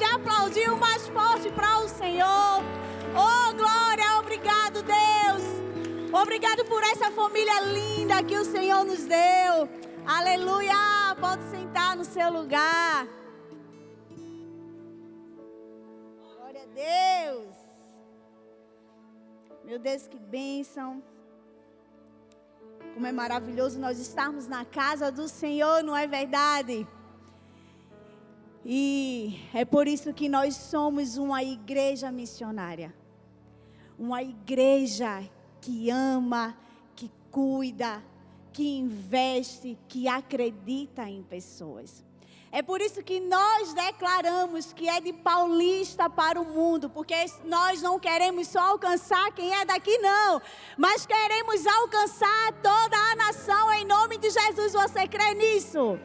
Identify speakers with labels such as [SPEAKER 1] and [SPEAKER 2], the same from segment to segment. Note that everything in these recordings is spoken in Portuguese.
[SPEAKER 1] de aplaudir o mais forte para o Senhor. Oh, glória, obrigado, Deus. Obrigado por essa família linda que o Senhor nos deu. Aleluia, pode sentar no seu lugar. Glória a Deus. Meu Deus, que bênção. Como é maravilhoso nós estarmos na casa do Senhor, não é verdade? E é por isso que nós somos uma igreja missionária. Uma igreja que ama, que cuida, que investe, que acredita em pessoas. É por isso que nós declaramos que é de Paulista para o mundo, porque nós não queremos só alcançar quem é daqui, não, mas queremos alcançar toda a nação em nome de Jesus. Você crê nisso?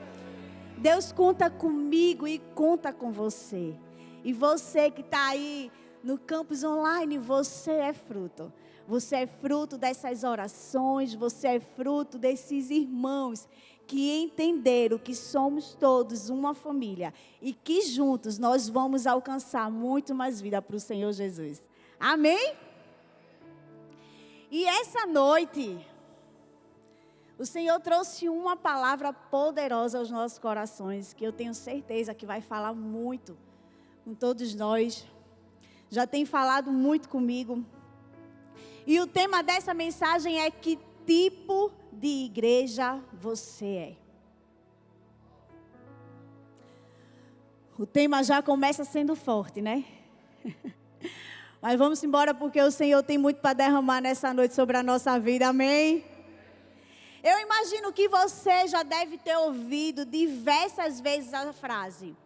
[SPEAKER 1] Deus conta comigo e conta com você. E você que está aí no campus online, você é fruto. Você é fruto dessas orações, você é fruto desses irmãos que entenderam que somos todos uma família e que juntos nós vamos alcançar muito mais vida para o Senhor Jesus. Amém? E essa noite, o Senhor trouxe uma palavra poderosa aos nossos corações, que eu tenho certeza que vai falar muito com todos nós. Já tem falado muito comigo. E o tema dessa mensagem é: que tipo de igreja você é? O tema já começa sendo forte, né? Mas vamos embora, porque o Senhor tem muito para derramar nessa noite sobre a nossa vida, amém? Eu imagino que você já deve ter ouvido diversas vezes a frase: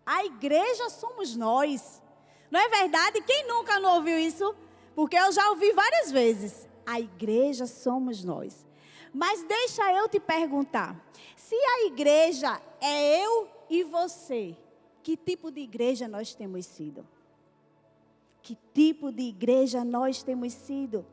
[SPEAKER 1] a igreja somos nós. Não é verdade? Quem nunca não ouviu isso? Porque eu já ouvi várias vezes. A igreja somos nós. Mas deixa eu te perguntar. Se a igreja é eu e você, que tipo de igreja nós temos sido? Que tipo de igreja nós temos sido?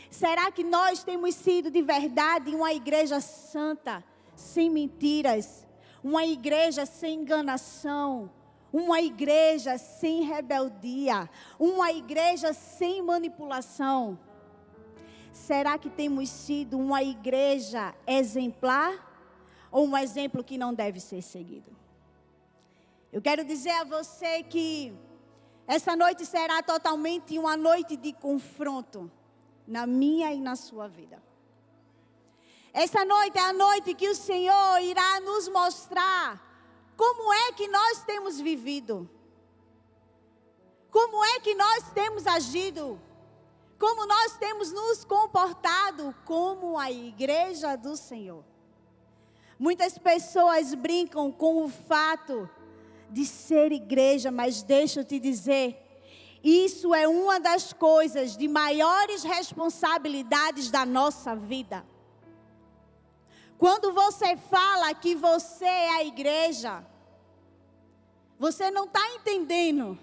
[SPEAKER 1] Será que nós temos sido de verdade uma igreja santa, sem mentiras? Uma igreja sem enganação? Uma igreja sem rebeldia? Uma igreja sem manipulação? Será que temos sido uma igreja exemplar ou um exemplo que não deve ser seguido? Eu quero dizer a você que essa noite será totalmente uma noite de confronto na minha e na sua vida. Essa noite é a noite que o Senhor irá nos mostrar como é que nós temos vivido, como é que nós temos agido, como nós temos nos comportado como a igreja do Senhor. Muitas pessoas brincam com o fato de ser igreja, mas deixa eu te dizer, isso é uma das coisas de maiores responsabilidades da nossa vida. Quando você fala que você é a igreja, você não está entendendo.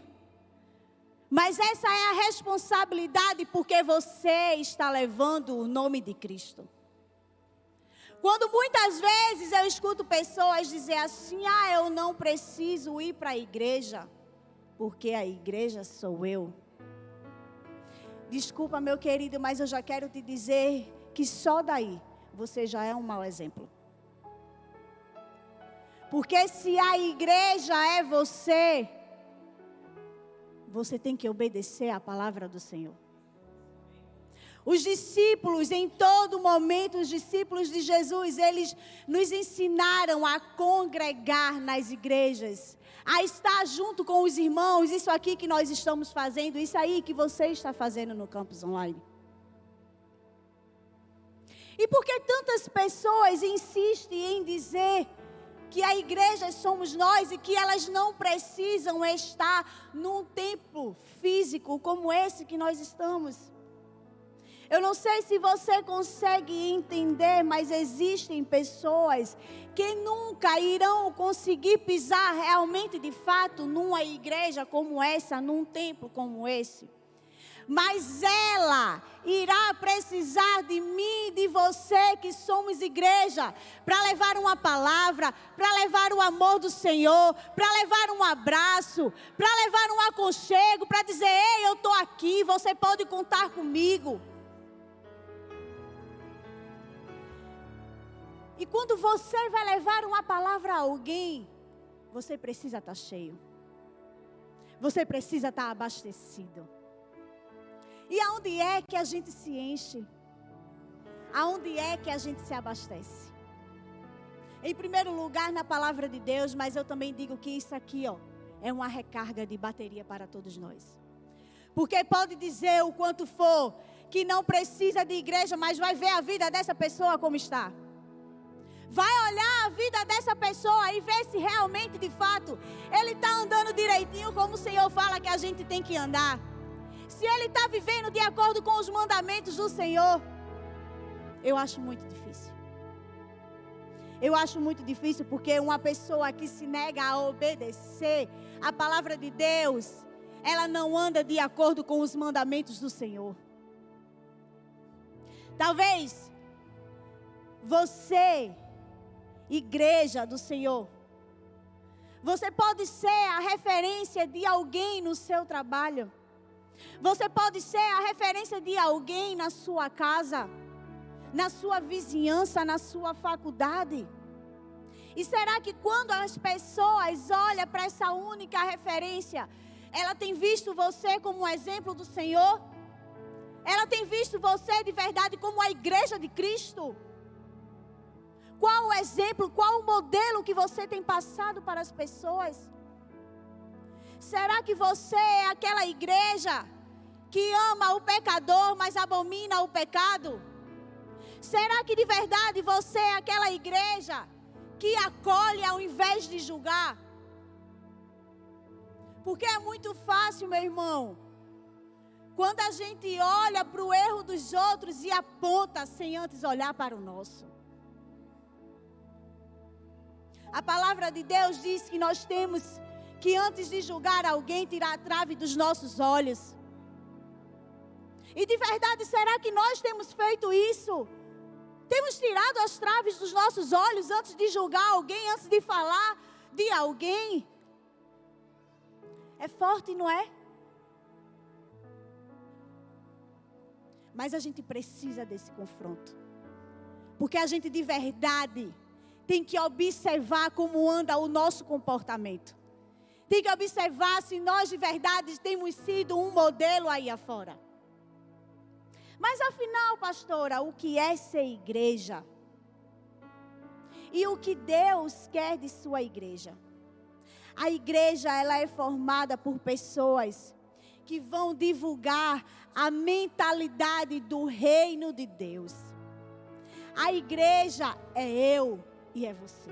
[SPEAKER 1] Mas essa é a responsabilidade, porque você está levando o nome de Cristo. Quando muitas vezes eu escuto pessoas dizer assim: eu não preciso ir para a igreja, porque a igreja sou eu. Desculpa, meu querido, mas eu já quero te dizer que só daí você já é um mau exemplo. Porque se a igreja é você, você tem que obedecer à palavra do Senhor. Os discípulos, em todo momento, os discípulos de Jesus, eles nos ensinaram a congregar nas igrejas, a estar junto com os irmãos. Isso aqui que nós estamos fazendo, isso aí que você está fazendo no campus online. E por que tantas pessoas insistem em dizer que a igreja somos nós e que elas não precisam estar num templo físico como esse que nós estamos? Eu não sei se você consegue entender, mas existem pessoas que nunca irão conseguir pisar realmente, de fato, numa igreja como essa, num templo como esse. Mas ela irá precisar de mim, de você, que somos igreja, para levar uma palavra, para levar o amor do Senhor, para levar um abraço, para levar um aconchego, para dizer: ei, eu estou aqui, você pode contar comigo. E quando você vai levar uma palavra a alguém, você precisa estar cheio. Você precisa estar abastecido. E aonde é que a gente se enche? Aonde é que a gente se abastece? Em primeiro lugar, na palavra de Deus, mas eu também digo que isso aqui, é uma recarga de bateria para todos nós. Porque pode dizer o quanto for que não precisa de igreja, mas vai ver a vida dessa pessoa como está. Vai olhar a vida dessa pessoa e ver se realmente, de fato, ele está andando direitinho como o Senhor fala que a gente tem que andar. Se ele está vivendo de acordo com os mandamentos do Senhor. Eu acho muito difícil. Eu acho muito difícil porque uma pessoa que se nega a obedecer a palavra de Deus, ela não anda de acordo com os mandamentos do Senhor. Talvez você, igreja do Senhor, você pode ser a referência de alguém no seu trabalho. Você pode ser a referência de alguém na sua casa, na sua vizinhança, na sua faculdade. E será que quando as pessoas olham para essa única referência, ela tem visto você como um exemplo do Senhor? Ela tem visto você de verdade como a igreja de Cristo? Qual o exemplo, qual o modelo que você tem passado para as pessoas? Será que você é aquela igreja que ama o pecador, mas abomina o pecado? Será que de verdade você é aquela igreja que acolhe ao invés de julgar? Porque é muito fácil, meu irmão, quando a gente olha para o erro dos outros e aponta sem antes olhar para o nosso. A palavra de Deus diz que nós temos que antes de julgar alguém, tirar a trave dos nossos olhos. E de verdade, será que nós temos feito isso? Temos tirado as traves dos nossos olhos antes de julgar alguém, antes de falar de alguém? É forte, não é? Mas a gente precisa desse confronto. Porque a gente de verdade tem que observar como anda o nosso comportamento. Tem que observar se nós de verdade temos sido um modelo aí afora. Mas afinal, pastora, o que é ser igreja? E o que Deus quer de sua igreja? A igreja, ela é formada por pessoas que vão divulgar a mentalidade do reino de Deus. A igreja é eu e é você.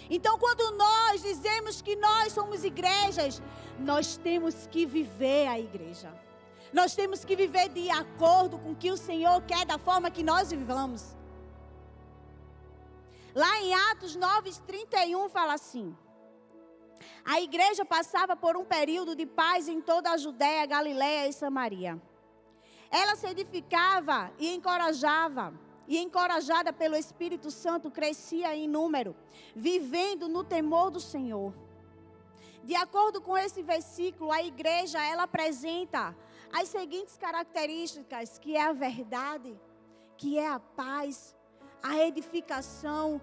[SPEAKER 1] Então, quando nós dizemos que nós somos igrejas, nós temos que viver a igreja. Nós temos que viver de acordo com o que o Senhor quer, da forma que nós vivamos. Lá em Atos 9:31 fala assim: a igreja passava por um período de paz em toda a Judéia, Galiléia e Samaria. Ela se edificava e encorajava, e encorajada pelo Espírito Santo, crescia em número, vivendo no temor do Senhor. De acordo com esse versículo, a igreja, ela apresenta as seguintes características, que é a verdade, que é a paz, a edificação,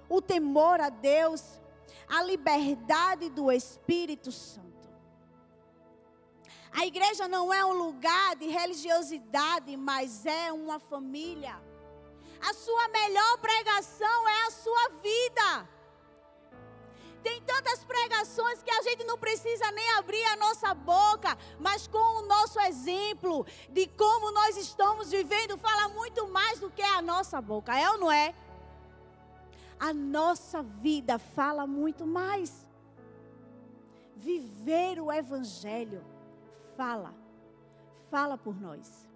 [SPEAKER 1] o temor a Deus, a liberdade do Espírito Santo. A igreja não é um lugar de religiosidade, mas é uma família. A sua melhor pregação é a sua vida. Tem tantas pregações que a gente não precisa nem abrir a nossa boca, mas com o nosso exemplo de como nós estamos vivendo, fala muito mais do que a nossa boca, é ou não é? A nossa vida fala muito mais. Viver o Evangelho fala por nós.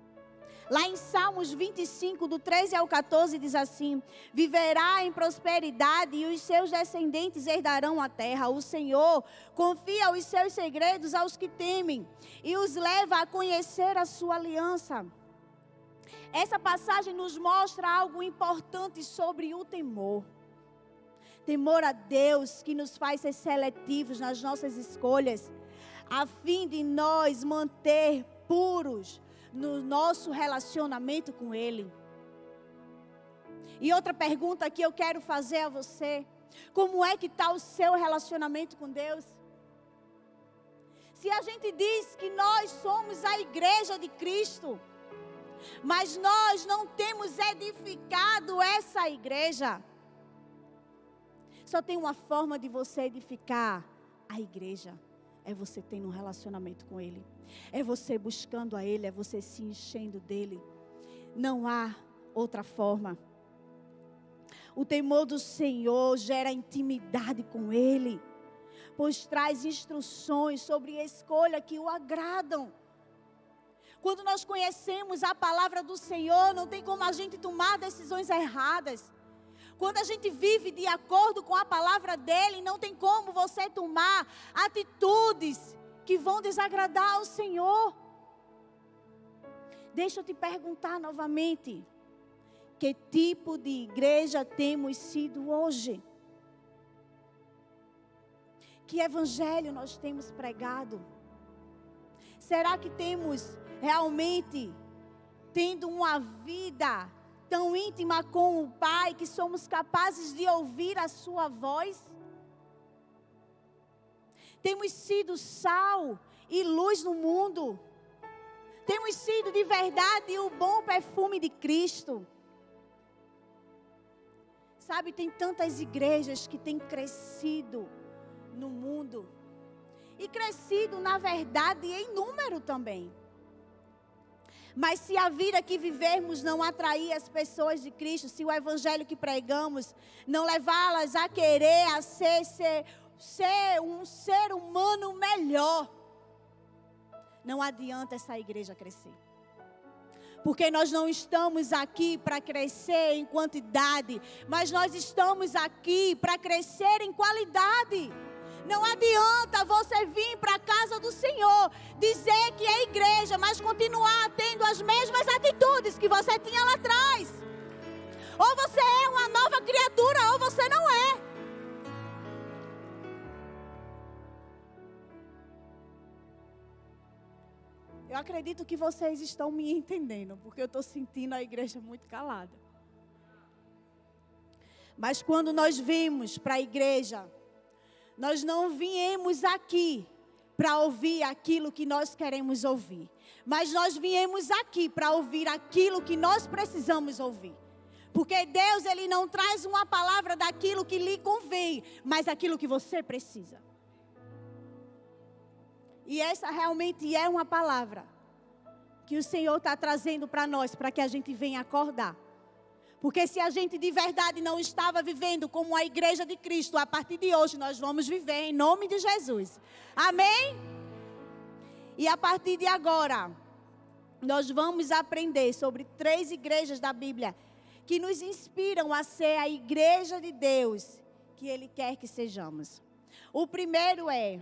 [SPEAKER 1] Lá em Salmos 25, do 13 ao 14, diz assim: viverá em prosperidade e os seus descendentes herdarão a terra. O Senhor confia os seus segredos aos que temem e os leva a conhecer a sua aliança. Essa passagem nos mostra algo importante sobre o temor. Temor a Deus que nos faz ser seletivos nas nossas escolhas, a fim de nós manter puros no nosso relacionamento com Ele. E outra pergunta que eu quero fazer a você: como é que está o seu relacionamento com Deus? Se a gente diz que nós somos a igreja de Cristo, mas nós não temos edificado essa igreja, só tem uma forma de você edificar a igreja: é você tendo um relacionamento com Ele, é você buscando a Ele, é você se enchendo dEle. Não há outra forma. O temor do Senhor gera intimidade com Ele, pois traz instruções sobre escolha que o agradam. Quando nós conhecemos a palavra do Senhor, não tem como a gente tomar decisões erradas. Quando a gente vive de acordo com a palavra dEle, não tem como você tomar atitudes que vão desagradar ao Senhor. Deixa eu te perguntar novamente: que tipo de igreja temos sido hoje? Que evangelho nós temos pregado? Será que temos realmente tendo uma vida tão íntima com o Pai, que somos capazes de ouvir a sua voz? Temos sido sal e luz no mundo. Temos sido de verdade o bom perfume de Cristo. Sabe, tem tantas igrejas que têm crescido no mundo. E crescido, na verdade, em número também. Mas se a vida que vivermos não atrair as pessoas de Cristo, se o evangelho que pregamos não levá-las a querer a ser um ser humano melhor, não adianta essa igreja crescer. Porque nós não estamos aqui para crescer em quantidade, mas nós estamos aqui para crescer em qualidade. Não adianta você vir para a casa do Senhor, dizer que é igreja, mas continuar tendo as mesmas atitudes que você tinha lá atrás. Ou você é uma nova criatura, ou você não é. Eu acredito que vocês estão me entendendo, porque eu estou sentindo a igreja muito calada. Mas quando nós vimos para a igreja, nós não viemos aqui para ouvir aquilo que nós queremos ouvir. Mas nós viemos aqui para ouvir aquilo que nós precisamos ouvir. Porque Deus, Ele não traz uma palavra daquilo que lhe convém, mas aquilo que você precisa. E essa realmente é uma palavra que o Senhor está trazendo para nós, para que a gente venha acordar. Porque se a gente de verdade não estava vivendo como a igreja de Cristo, a partir de hoje nós vamos viver em nome de Jesus. Amém? E a partir de agora, nós vamos aprender sobre 3 igrejas da Bíblia que nos inspiram a ser a igreja de Deus que Ele quer que sejamos. O primeiro é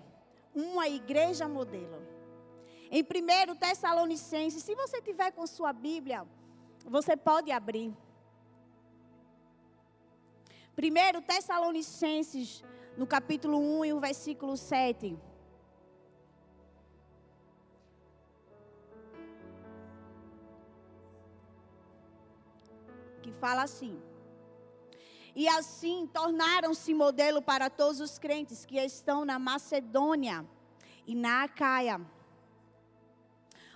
[SPEAKER 1] uma igreja modelo. Em 1 Tessalonicenses, se você tiver com sua Bíblia, você pode abrir. 1 Tessalonicenses, no capítulo 1 e o versículo 7. Que fala assim: e assim tornaram-se modelo para todos os crentes que estão na Macedônia e na Acaia.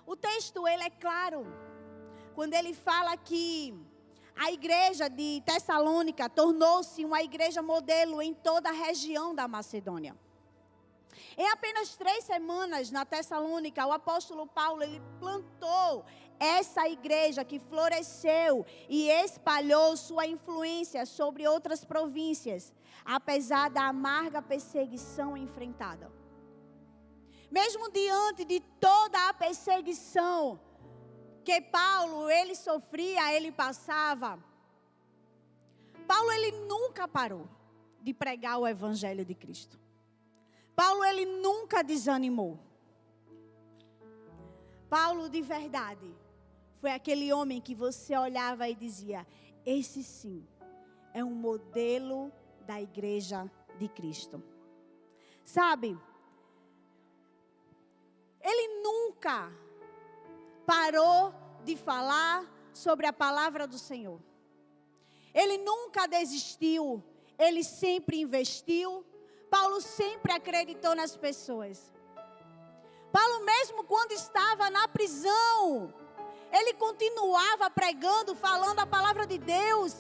[SPEAKER 1] O texto, ele é claro, quando ele fala que a igreja de Tessalônica tornou-se uma igreja modelo em toda a região da Macedônia. Em apenas 3 semanas na Tessalônica, o apóstolo Paulo, ele plantou essa igreja que floresceu e espalhou sua influência sobre outras províncias, apesar da amarga perseguição enfrentada. Mesmo diante de toda a perseguição que Paulo, ele sofria, ele passava, Paulo, ele nunca parou de pregar o evangelho de Cristo. Paulo, ele nunca desanimou. Paulo, de verdade, foi aquele homem que você olhava e dizia: esse sim é um modelo da igreja de Cristo. Sabe, ele nunca parou de falar sobre a palavra do Senhor. Ele nunca desistiu, ele sempre investiu. Paulo sempre acreditou nas pessoas. Paulo, mesmo quando estava na prisão, ele continuava pregando, falando a palavra de Deus.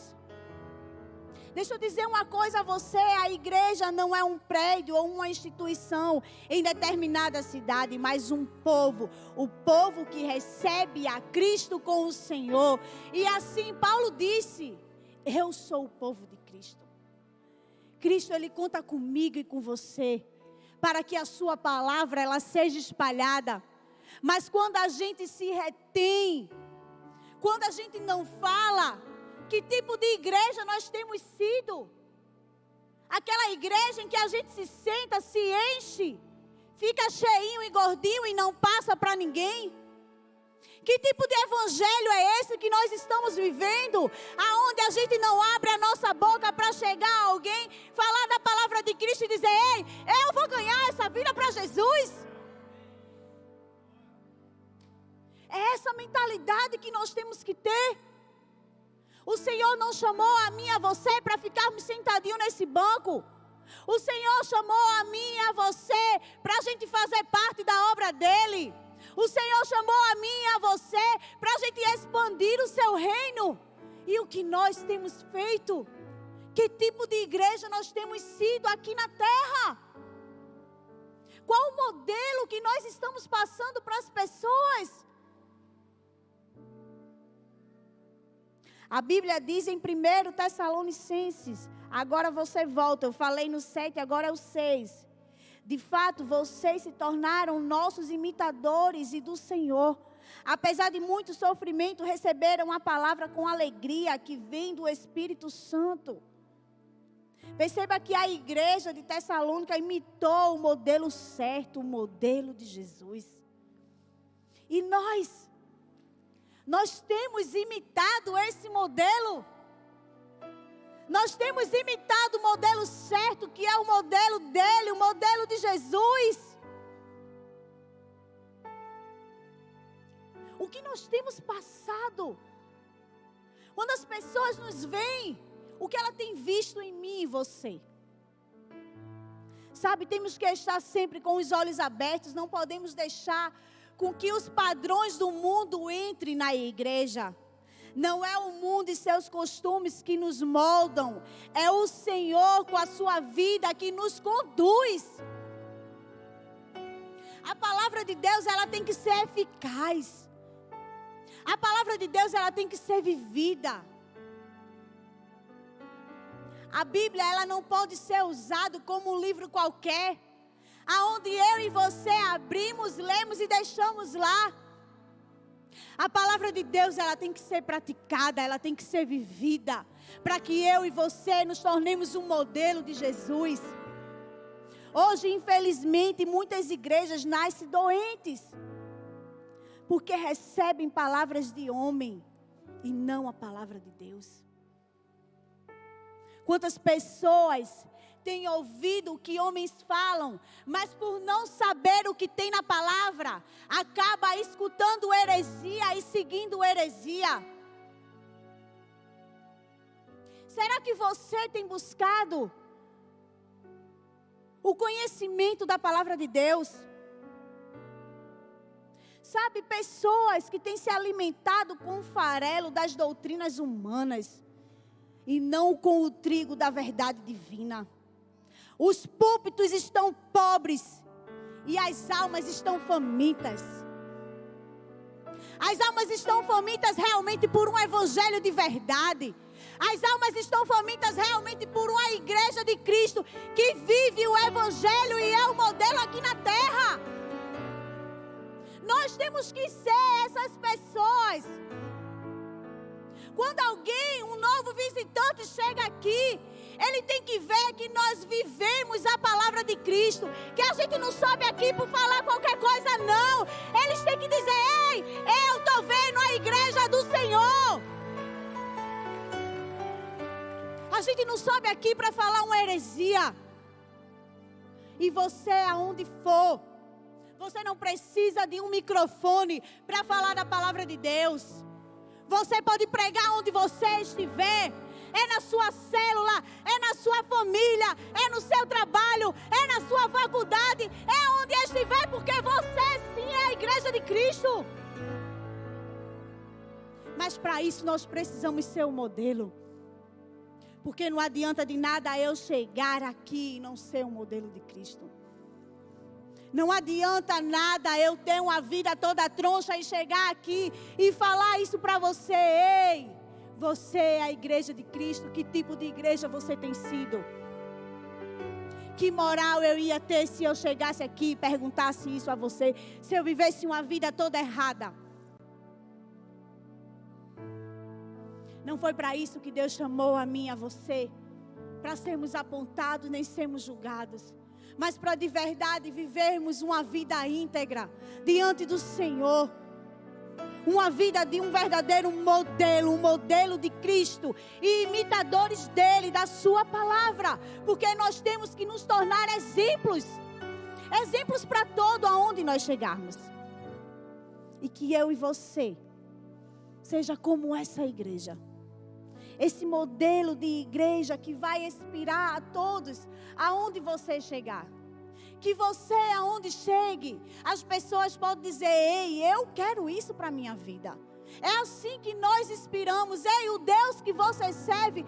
[SPEAKER 1] Deixa eu dizer uma coisa a você: a igreja não é um prédio ou uma instituição em determinada cidade, mas um povo. O povo que recebe a Cristo com o Senhor. E assim Paulo disse: eu sou o povo de Cristo. Cristo, ele conta comigo e com você, para que a sua palavra ela seja espalhada. Mas quando a gente se retém, quando a gente não fala, que tipo de igreja nós temos sido? Aquela igreja em que a gente se senta, se enche, fica cheinho e gordinho e não passa para ninguém? Que tipo de evangelho é esse que nós estamos vivendo? Aonde a gente não abre a nossa boca para chegar a alguém, falar da palavra de Cristo e dizer: ei, eu vou ganhar essa vida para Jesus. É essa mentalidade que nós temos que ter. O Senhor não chamou a mim e a você para ficarmos sentadinhos nesse banco. O Senhor chamou a mim e a você para a gente fazer parte da obra dEle. O Senhor chamou a mim e a você para a gente expandir o seu reino. E o que nós temos feito? Que tipo de igreja nós temos sido aqui na terra? Qual o modelo que nós estamos passando para as pessoas? A Bíblia diz em 1 Tessalonicenses, agora você volta, eu falei no 7, agora é o 6. De fato, vocês se tornaram nossos imitadores e do Senhor. Apesar de muito sofrimento, receberam a palavra com alegria que vem do Espírito Santo. Perceba que a igreja de Tessalônica imitou o modelo certo, o modelo de Jesus. E nós temos imitado esse modelo. Nós temos imitado o modelo certo, que é o modelo dele, o modelo de Jesus. O que nós temos passado? Quando as pessoas nos veem, o que ela tem visto em mim e você? Sabe, temos que estar sempre com os olhos abertos, não podemos deixar com que os padrões do mundo entrem na igreja. Não é o mundo e seus costumes que nos moldam, é o Senhor com a sua vida que nos conduz. A palavra de Deus, ela tem que ser eficaz. A palavra de Deus, ela tem que ser vivida. A Bíblia, ela não pode ser usada como um livro qualquer, aonde eu e você abrimos, lemos e deixamos lá. A palavra de Deus, ela tem que ser praticada, ela tem que ser vivida, para que eu e você nos tornemos um modelo de Jesus. Hoje, infelizmente, muitas igrejas nascem doentes, porque recebem palavras de homem e não a palavra de Deus. Quantas pessoas têm ouvido o que homens falam, mas por não saber o que tem na palavra, acaba escutando heresia e seguindo heresia. Será que você tem buscado o conhecimento da palavra de Deus? Sabe, pessoas que têm se alimentado com o farelo das doutrinas humanas e não com o trigo da verdade divina. Os púlpitos estão pobres e as almas estão famintas. As almas estão famintas realmente por um evangelho de verdade. As almas estão famintas realmente por uma igreja de Cristo que vive o evangelho e é o modelo aqui na terra. Nós temos que ser essas pessoas. Quando alguém, um novo visitante chega aqui, ele tem que ver que nós vivemos a palavra de Cristo. Que a gente não sobe aqui por falar qualquer coisa, não. Eles têm que dizer: ei, eu estou vendo a igreja do Senhor. A gente não sobe aqui para falar uma heresia. E você, aonde for, você não precisa de um microfone para falar da palavra de Deus. Você pode pregar onde você estiver. É na sua célula, é na sua família, é no seu trabalho, é na sua faculdade, é onde estiver, porque você sim é a igreja de Cristo. Mas para isso nós precisamos ser o modelo. Porque não adianta de nada eu chegar aqui e não ser um modelo de Cristo. Não adianta nada eu ter uma vida toda troncha e chegar aqui e falar isso para você. Ei, você é a igreja de Cristo. Que tipo de igreja você tem sido? Que moral eu ia ter se eu chegasse aqui e perguntasse isso a você? Se eu vivesse uma vida toda errada? Não foi para isso que Deus chamou a mim e a você. Para sermos apontados nem sermos julgados. Mas para de verdade vivermos uma vida íntegra diante do Senhor. Uma vida de um verdadeiro modelo, um modelo de Cristo. E imitadores dele, da sua palavra. Porque nós temos que nos tornar exemplos. Exemplos para todo aonde nós chegarmos. E que eu e você seja como essa igreja. Esse modelo de igreja que vai inspirar a todos aonde você chegar. Que você, aonde chegue, as pessoas podem dizer: ei, eu quero isso para a minha vida. É assim que nós inspiramos. Ei, o Deus que você serve,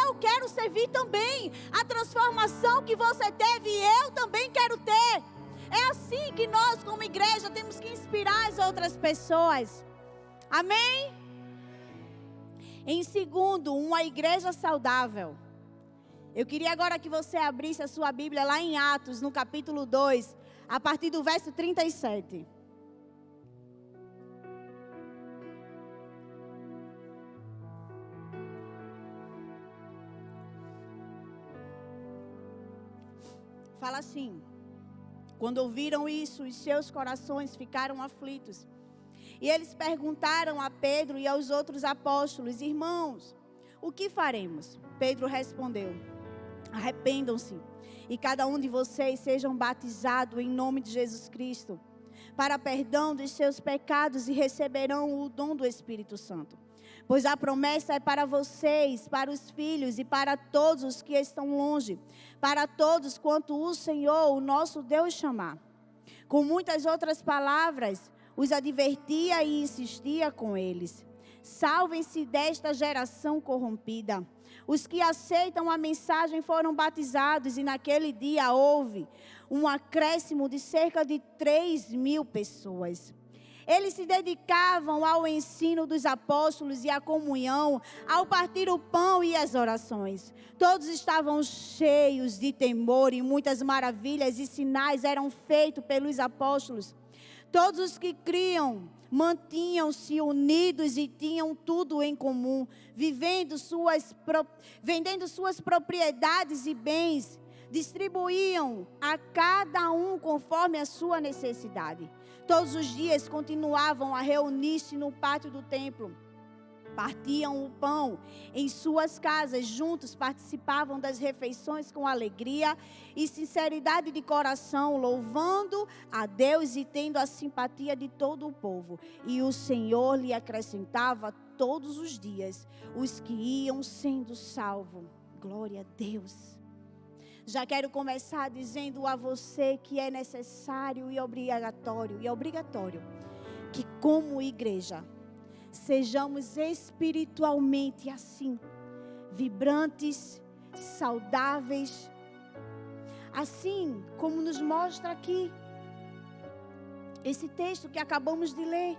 [SPEAKER 1] eu quero servir também. A transformação que você teve, eu também quero ter. É assim que nós, como igreja, temos que inspirar as outras pessoas. Amém? Em segundo, uma igreja saudável. Eu queria agora que você abrisse a sua Bíblia lá em Atos, no capítulo 2, a partir do verso 37. Fala assim: quando ouviram isso, os seus corações ficaram aflitos. E eles perguntaram a Pedro e aos outros apóstolos: irmãos, o que faremos? Pedro respondeu: arrependam-se e cada um de vocês sejam batizados em nome de Jesus Cristo, para perdão dos seus pecados, e receberão o dom do Espírito Santo. Pois a promessa é para vocês, para os filhos e para todos os que estão longe, para todos quanto o Senhor, o nosso Deus, chamar. Com muitas outras palavras, os advertia e insistia com eles: salvem-se desta geração corrompida. Os que aceitam a mensagem foram batizados, e naquele dia houve um acréscimo de cerca de 3.000 pessoas. Eles se dedicavam ao ensino dos apóstolos e à comunhão, ao partir o pão e às orações. Todos estavam cheios de temor, e muitas maravilhas e sinais eram feitos pelos apóstolos. Todos os que criam mantinham-se unidos e tinham tudo em comum, vendendo suas propriedades e bens, distribuíam a cada um conforme a sua necessidade. Todos os dias continuavam a reunir-se no pátio do templo. Partiam o pão em suas casas, juntos participavam das refeições com alegria e sinceridade de coração, louvando a Deus e tendo a simpatia de todo o povo. E o Senhor lhe acrescentava todos os dias os que iam sendo salvos. Glória a Deus. Já quero começar dizendo a você que é necessário e obrigatório que, como igreja, sejamos espiritualmente assim, vibrantes, saudáveis, assim como nos mostra aqui esse texto que acabamos de ler.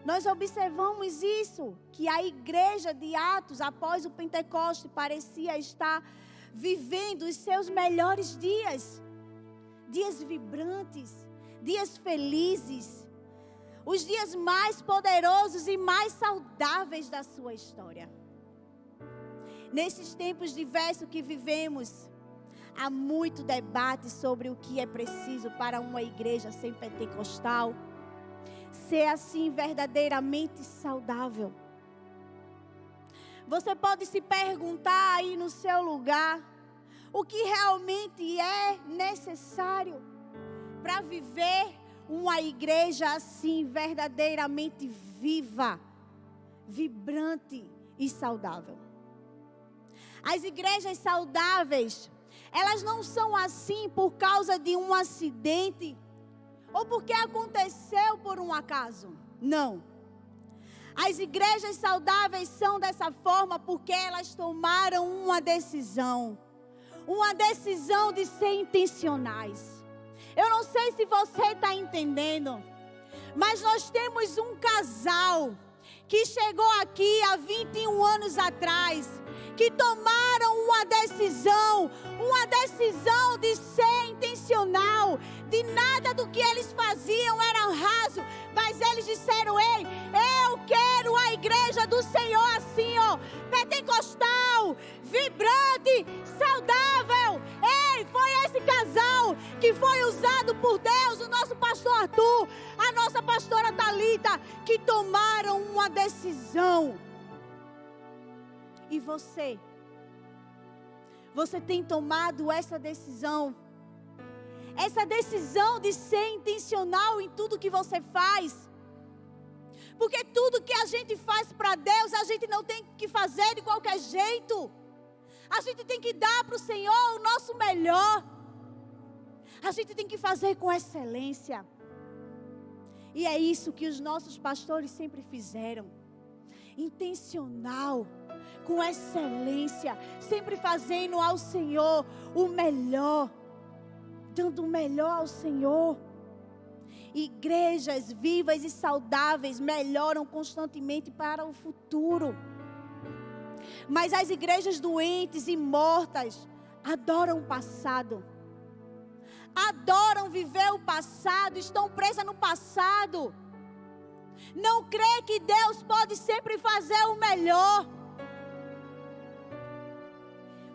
[SPEAKER 1] Nós observamos isso, que a igreja de Atos, após o Pentecoste, parecia estar vivendo os seus melhores dias. Dias vibrantes, dias felizes, os dias mais poderosos e mais saudáveis da sua história. Nesses tempos diversos que vivemos, há muito debate sobre o que é preciso para uma igreja ser pentecostal, ser assim verdadeiramente saudável. Você pode se perguntar aí no seu lugar, o que realmente é necessário para viver uma igreja assim verdadeiramente viva, vibrante e saudável. As igrejas saudáveis, elas não são assim por causa de um acidente ou porque aconteceu por um acaso. Não. As igrejas saudáveis são dessa forma porque elas tomaram uma decisão de ser intencionais. Eu não sei se você está entendendo, mas nós temos um casal que chegou aqui há 21 anos atrás, que tomaram uma decisão de ser intencional, de nada do que eles faziam era raso, mas eles disseram: ei, eu quero a igreja do Senhor assim, ó, pentecostal, vibrante, saudável. Ei, foi esse casal que foi usado por Deus, o nosso pastor Arthur, a nossa pastora Thalita, que tomaram uma decisão. E você tem tomado essa decisão de ser intencional em tudo que você faz. Porque tudo que a gente faz para Deus, a gente não tem que fazer de qualquer jeito. A gente tem que dar para o Senhor o nosso melhor. A gente tem que fazer com excelência. E é isso que os nossos pastores sempre fizeram. Intencional, com excelência, sempre fazendo ao Senhor o melhor, dando o melhor ao Senhor. Igrejas vivas e saudáveis melhoram constantemente para o futuro. Mas as igrejas doentes e mortas adoram o passado, adoram viver o passado, estão presas no passado. Não crê que Deus pode sempre fazer o melhor.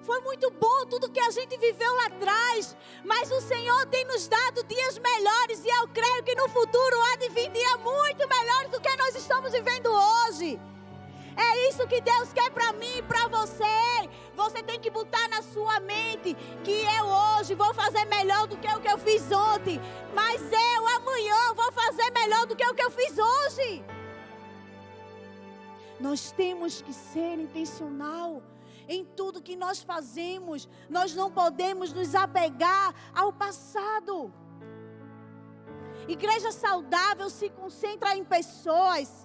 [SPEAKER 1] Foi muito bom tudo que a gente viveu lá atrás, mas o Senhor tem nos dado dias melhores, e eu creio que no futuro há de vir dias muito melhores do que nós estamos vivendo hoje. É isso que Deus quer para mim e para você. Você tem que botar na sua mente que eu hoje vou fazer melhor do que o que eu fiz ontem, mas eu amanhã vou fazer melhor do que o que eu fiz hoje. Nós temos que ser intencional em tudo que nós fazemos. Nós não podemos nos apegar ao passado. Igreja saudável se concentra em pessoas.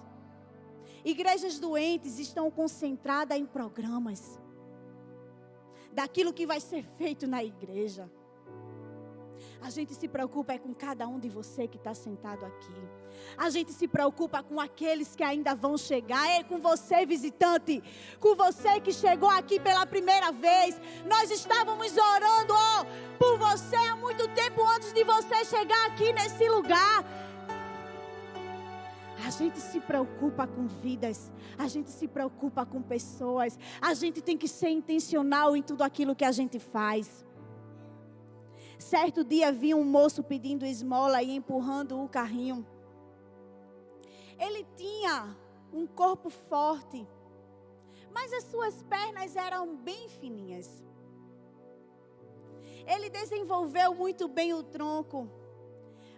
[SPEAKER 1] Igrejas doentes estão concentradas em programas, daquilo que vai ser feito na igreja. A gente se preocupa com cada um de você que está sentado aqui. A gente se preocupa com aqueles que ainda vão chegar. É com você, visitante, com você que chegou aqui pela primeira vez. Nós estávamos orando por você há muito tempo antes de você chegar aqui nesse lugar. A gente se preocupa com vidas, a gente se preocupa com pessoas, a gente tem que ser intencional em tudo aquilo que a gente faz. Certo dia vi um moço pedindo esmola e empurrando o carrinho. Ele tinha um corpo forte, mas as suas pernas eram bem fininhas. Ele desenvolveu muito bem o tronco,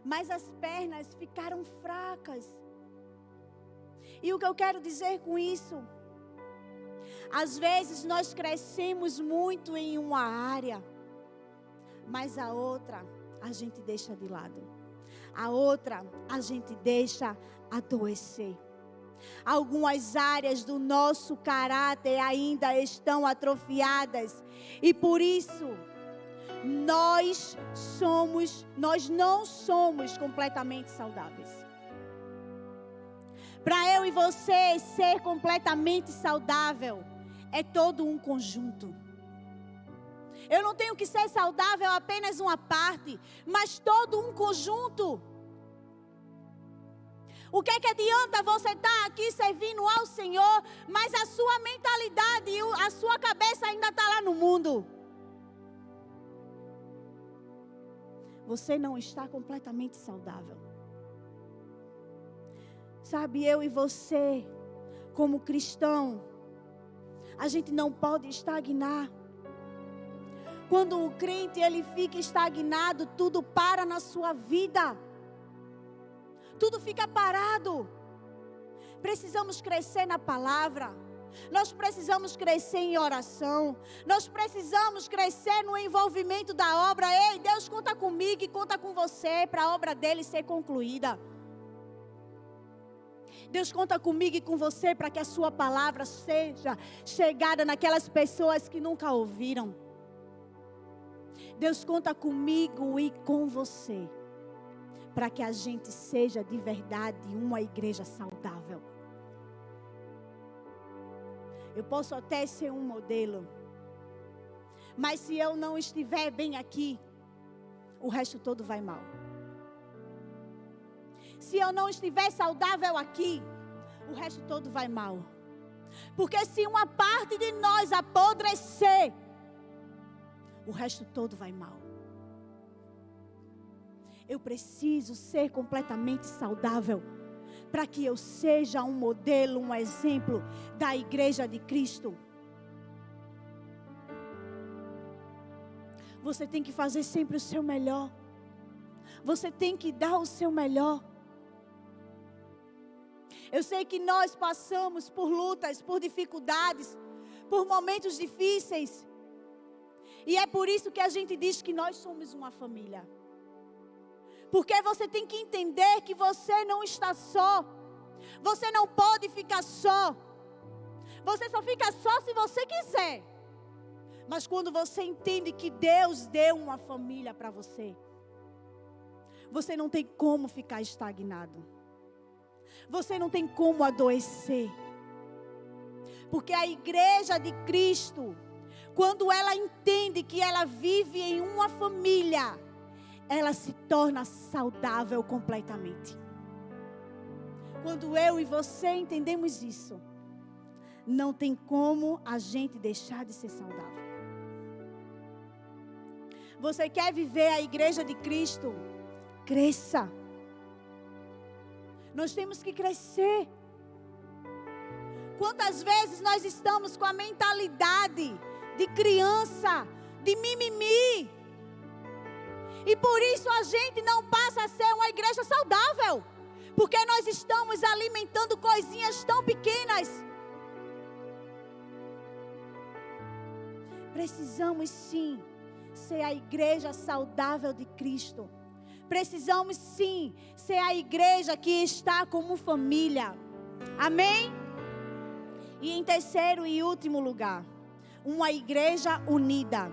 [SPEAKER 1] mas as pernas ficaram fracas. E o que eu quero dizer com isso? Às vezes nós crescemos muito em uma área, mas a outra a gente deixa de lado. A outra a gente deixa adoecer. Algumas áreas do nosso caráter ainda estão atrofiadas. E por isso, nós não somos completamente saudáveis. Para eu e você ser completamente saudável, é todo um conjunto. Eu não tenho que ser saudável apenas uma parte, mas todo um conjunto. O que é que adianta você estar aqui servindo ao Senhor, mas a sua mentalidade e a sua cabeça ainda está lá no mundo? Você não está completamente saudável. Sabe, eu e você, como cristão, a gente não pode estagnar. Quando o crente ele fica estagnado, tudo para na sua vida. Tudo fica parado. Precisamos crescer na palavra. Nós precisamos crescer em oração. Nós precisamos crescer no envolvimento da obra. Ei, Deus conta comigo e conta com você para a obra dele ser concluída. Deus conta comigo e com você para que a sua palavra seja chegada naquelas pessoas que nunca ouviram. Deus conta comigo e com você para que a gente seja de verdade uma igreja saudável. Eu posso até ser um modelo, mas se eu não estiver bem aqui, o resto todo vai mal. Se eu não estiver saudável aqui, o resto todo vai mal. Porque se uma parte de nós apodrecer, o resto todo vai mal. Eu preciso ser completamente saudável para que eu seja um modelo, um exemplo da igreja de Cristo. Você tem que fazer sempre o seu melhor. Você tem que dar o seu melhor. Eu sei que nós passamos por lutas, por dificuldades, por momentos difíceis. E é por isso que a gente diz que nós somos uma família. Porque você tem que entender que você não está só. Você não pode ficar só. Você só fica só se você quiser. Mas quando você entende que Deus deu uma família para você, você não tem como ficar estagnado. Você não tem como adoecer. Porque a igreja de Cristo, quando ela entende que ela vive em uma família, ela se torna saudável completamente. Quando eu e você entendemos isso, não tem como a gente deixar de ser saudável. Você quer viver a igreja de Cristo? Cresça. Nós temos que crescer. Quantas vezes nós estamos com a mentalidade de criança, de mimimi, e por isso a gente não passa a ser uma igreja saudável. Porque nós estamos alimentando coisinhas tão pequenas. Precisamos sim ser a igreja saudável de Cristo. Precisamos sim ser a igreja que está como família. Amém? E em terceiro e último lugar, uma igreja unida.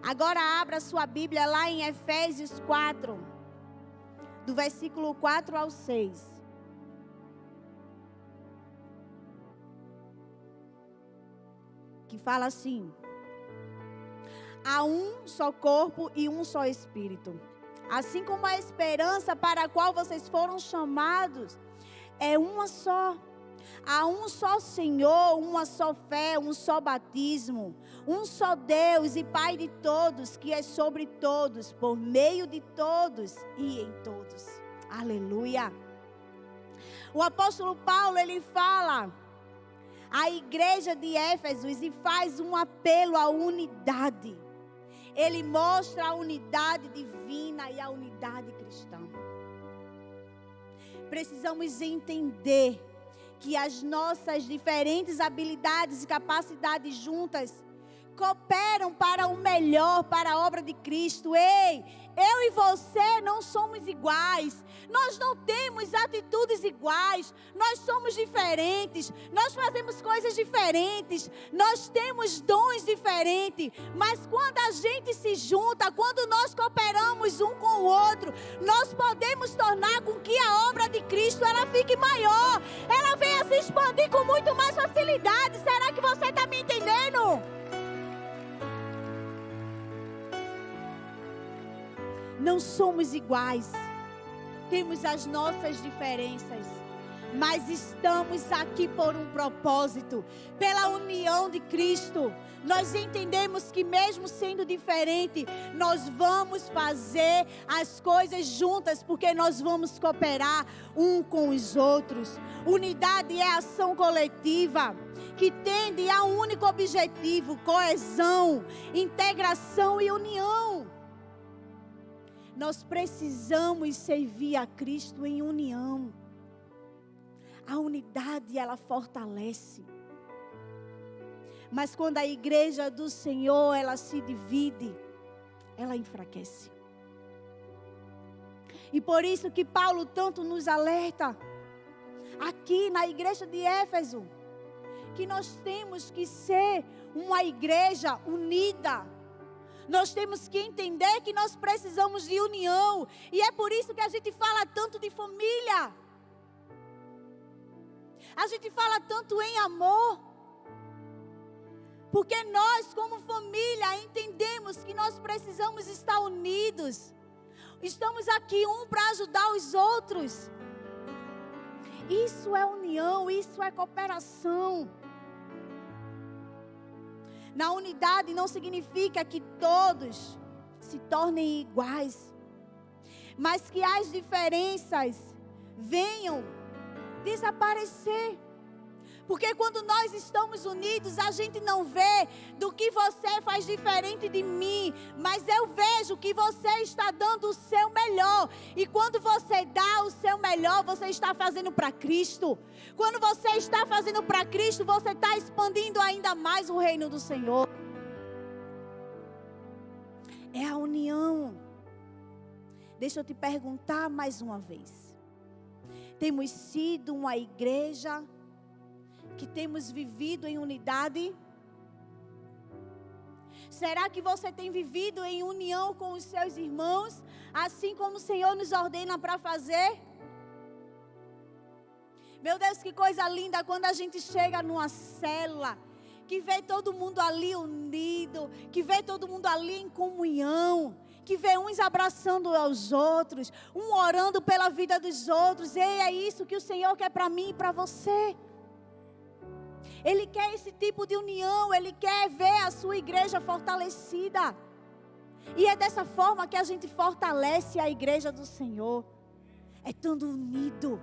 [SPEAKER 1] Agora abra sua Bíblia lá em Efésios 4, do versículo 4 ao 6. Que fala assim: há um só corpo e um só Espírito. Assim como a esperança para a qual vocês foram chamados é uma só. Há um só Senhor, uma só fé, um só batismo, um só Deus e Pai de todos, que é sobre todos, por meio de todos e em todos. Aleluia. O apóstolo Paulo, ele fala à igreja de Éfesos e faz um apelo à unidade. Ele mostra a unidade divina e a unidade cristã. Precisamos entender que as nossas diferentes habilidades e capacidades juntas cooperam para o melhor, para a obra de Cristo. Ei, eu e você não somos iguais. Nós não temos atitudes iguais. Nós somos diferentes. Nós fazemos coisas diferentes. Nós temos dons diferentes. Mas quando a gente se junta, quando nós cooperamos um com o outro, nós podemos tornar com que a obra de Cristo ela fique maior. Ela venha se expandir com muito mais facilidade. Será que você está me entendendo? Não somos iguais. temos as nossas diferenças, mas estamos aqui por um propósito, pela união de Cristo. Nós entendemos que mesmo sendo diferente, nós vamos fazer as coisas juntas, porque nós vamos cooperar um com os outros. Unidade é ação coletiva, que tende a um único objetivo: coesão, integração e união. Nós precisamos servir a Cristo em união. A unidade, ela fortalece. Mas quando a igreja do Senhor, ela se divide, ela enfraquece. E por isso que Paulo tanto nos alerta, aqui na igreja de Éfeso, que nós temos que ser uma igreja unida. Nós temos que entender que nós precisamos de união. E é por isso que a gente fala tanto de família. A gente fala tanto em amor. Porque nós, como família, entendemos que nós precisamos estar unidos. Estamos aqui um para ajudar os outros. Isso é união, isso é cooperação. Na unidade não significa que todos se tornem iguais, mas que as diferenças venham desaparecer. Porque quando nós estamos unidos, a gente não vê do que você faz diferente de mim, mas eu vejo que você está dando o seu melhor. E quando você dá o seu melhor, você está fazendo para Cristo. Quando você está fazendo para Cristo, você está expandindo ainda mais o reino do Senhor. É a união. Deixa eu te perguntar mais uma vez. Temos sido uma igreja que temos vivido em unidade? Será que você tem vivido em união com os seus irmãos, assim como o Senhor nos ordena para fazer? Meu Deus, que coisa linda quando a gente chega numa célula, que vê todo mundo ali unido, que vê todo mundo ali em comunhão, que vê uns abraçando aos outros, um orando pela vida dos outros. Ei, é isso que o Senhor quer para mim e para você. Ele quer esse tipo de união, Ele quer ver a sua igreja fortalecida. E é dessa forma que a gente fortalece a igreja do Senhor. É estando unido,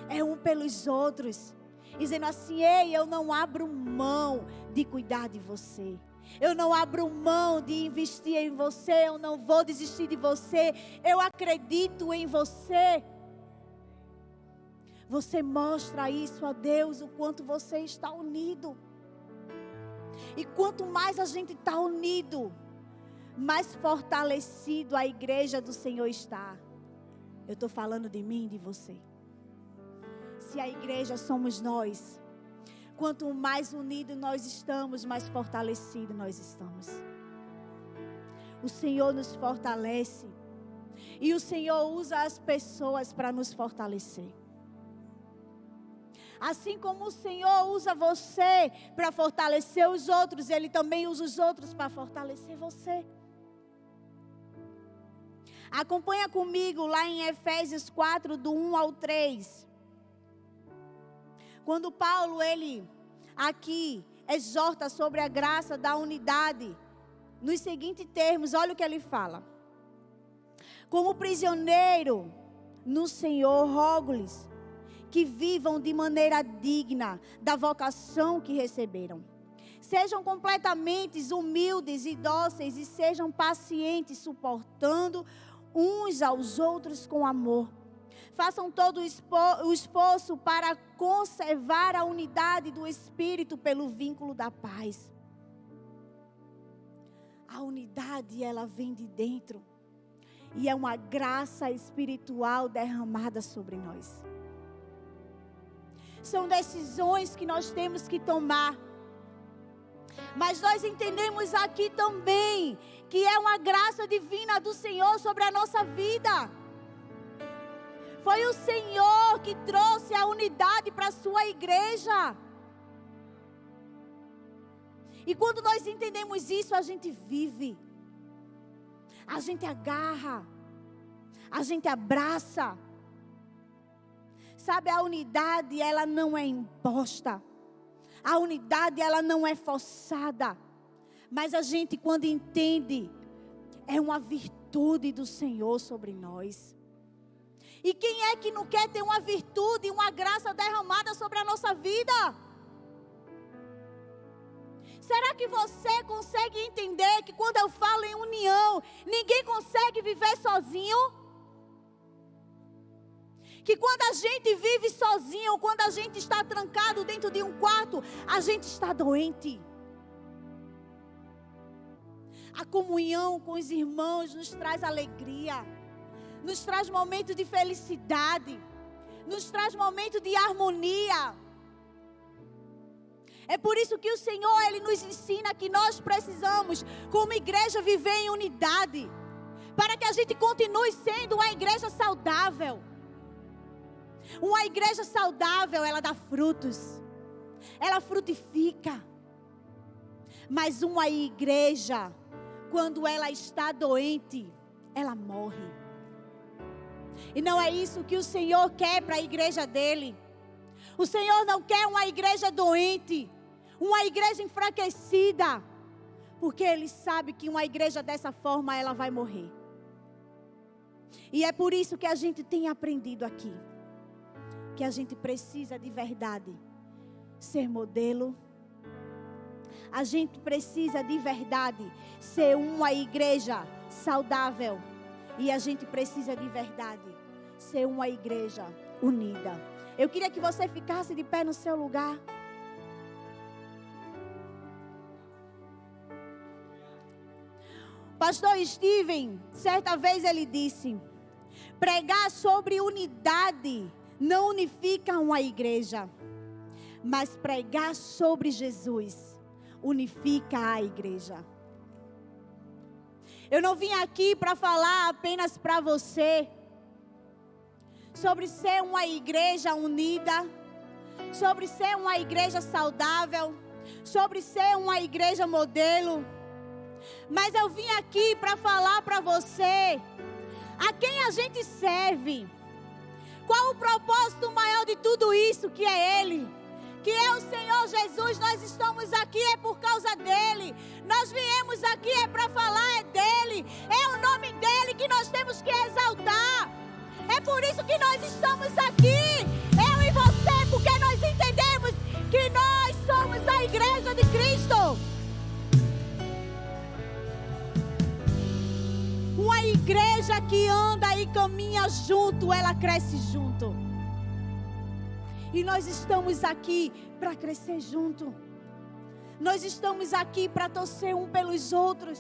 [SPEAKER 1] é um pelos outros, dizendo assim: ei, eu não abro mão de cuidar de você. Eu não abro mão de investir em você, eu não vou desistir de você. Eu acredito em você. Você mostra isso a Deus, o quanto você está unido. E quanto mais a gente está unido, mais fortalecido a igreja do Senhor está. Eu estou falando de mim e de você. Se a igreja somos nós, quanto mais unidos nós estamos, mais fortalecidos nós estamos. O Senhor nos fortalece. E o Senhor usa as pessoas para nos fortalecer. Assim como o Senhor usa você para fortalecer os outros, Ele também usa os outros para fortalecer você. Acompanha comigo lá em Efésios 4, do 1 ao 3. Quando Paulo, ele aqui exorta sobre a graça da unidade, nos seguintes termos, olha o que ele fala. Como prisioneiro no Senhor, rogo-lhes que vivam de maneira digna da vocação que receberam. Sejam completamente humildes e dóceis e sejam pacientes, suportando uns aos outros com amor. Façam todo o esforço para conservar a unidade do Espírito pelo vínculo da paz. A unidade, ela vem de dentro. E é uma graça espiritual derramada sobre nós. São decisões que nós temos que tomar. Mas nós entendemos aqui também que é uma graça divina do Senhor sobre a nossa vida. Foi o Senhor que trouxe a unidade para a sua igreja. E quando nós entendemos isso, a gente vive. A gente agarra. A gente abraça. Sabe, a unidade, ela não é imposta. A unidade, ela não é forçada. Mas a gente, quando entende, é uma virtude do Senhor sobre nós. E quem é que não quer ter uma virtude, uma graça derramada sobre a nossa vida? Será que você consegue entender que quando eu falo em união, ninguém consegue viver sozinho? Que quando a gente vive sozinho, quando a gente está trancado dentro de um quarto, a gente está doente. A comunhão com os irmãos nos traz alegria, nos traz momento de felicidade, nos traz momento de harmonia. É por isso que o Senhor, Ele nos ensina que nós precisamos, como igreja, viver em unidade, para que a gente continue sendo uma igreja saudável. Uma igreja saudável, ela dá frutos, ela frutifica. Mas uma igreja, quando ela está doente, ela morre. E não é isso que o Senhor quer para a igreja dele. O Senhor não quer uma igreja doente, uma igreja enfraquecida, porque Ele sabe que uma igreja dessa forma, ela vai morrer. E é por isso que a gente tem aprendido aqui, que a gente precisa de verdade ser modelo. A gente precisa de verdade ser uma igreja saudável. E a gente precisa de verdade ser uma igreja unida. Eu queria que você ficasse de pé no seu lugar. Pastor Steven, certa vez ele disse: pregar sobre unidade não unifica uma igreja, mas pregar sobre Jesus unifica a igreja. Eu não vim aqui para falar apenas para você sobre ser uma igreja unida, sobre ser uma igreja saudável, sobre ser uma igreja modelo. Mas eu vim aqui para falar para você a quem a gente serve. Qual o propósito maior de tudo isso, que é Ele, que é o Senhor Jesus. Nós estamos aqui é por causa dEle. Nós viemos aqui é para falar dEle. É o nome dEle que nós temos que exaltar. É por isso que nós estamos aqui, eu e você, porque nós entendemos que nós somos a igreja de Cristo. Uma igreja que anda e caminha junto, ela cresce junto. E nós estamos aqui para crescer junto. Nós estamos aqui para torcer um pelos outros.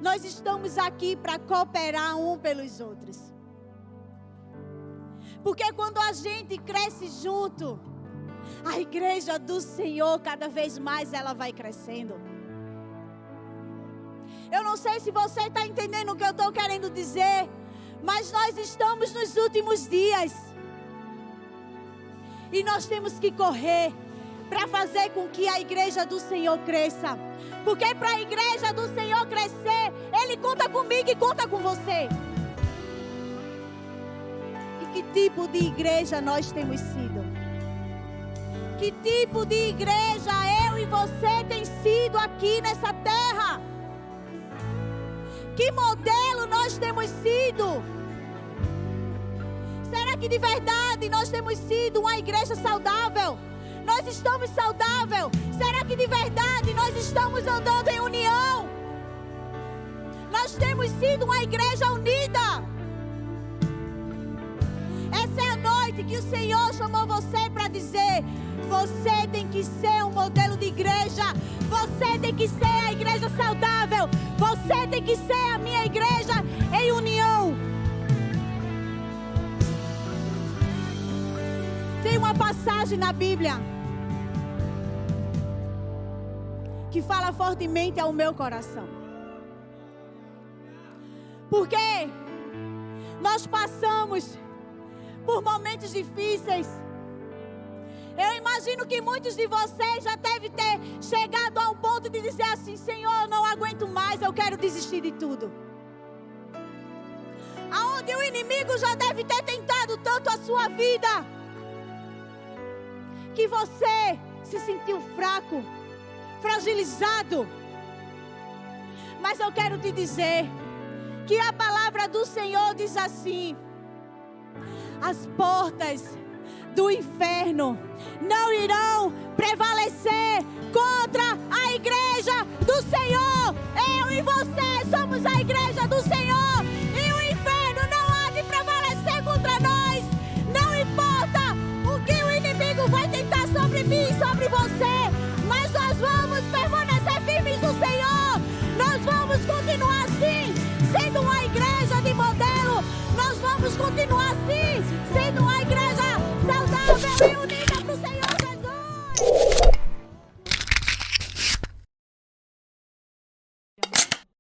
[SPEAKER 1] Nós estamos aqui para cooperar um pelos outros. Porque quando a gente cresce junto, a igreja do Senhor, cada vez mais ela vai crescendo. Eu não sei se você está entendendo o que eu estou querendo dizer, mas nós estamos nos últimos dias. E nós temos que correr para fazer com que a igreja do Senhor cresça. Porque para a igreja do Senhor crescer, Ele conta comigo e conta com você. E que tipo de igreja nós temos sido? Que tipo de igreja eu e você tem sido aqui nessa terra? Que modelo nós temos sido? Será que de verdade nós temos sido uma igreja saudável? Nós estamos saudáveis? Será que de verdade nós estamos andando em união? Nós temos sido uma igreja unida? Essa é a noite que o Senhor chamou você para dizer: você tem que ser um modelo de igreja. Você tem que ser a igreja saudável. Você tem que ser a minha igreja em união. Tem uma passagem na Bíblia que fala fortemente ao meu coração. Porque nós passamos por momentos difíceis. Eu imagino que muitos de vocês já devem ter chegado a um ponto de dizer assim: Senhor, eu não aguento mais, eu quero desistir de tudo. onde o inimigo já deve ter tentado tanto a sua vida, que você se sentiu fraco, fragilizado. Mas eu quero te dizer que a palavra do Senhor diz assim: as portas do inferno não irão prevalecer contra a igreja do Senhor. Eu e você somos a igreja do Senhor, e o inferno não há de prevalecer contra nós. Não importa o que o inimigo vai tentar sobre mim e sobre você, mas nós vamos permanecer firmes no Senhor. Nós vamos continuar assim, sendo uma igreja de modelo. Nós vamos continuar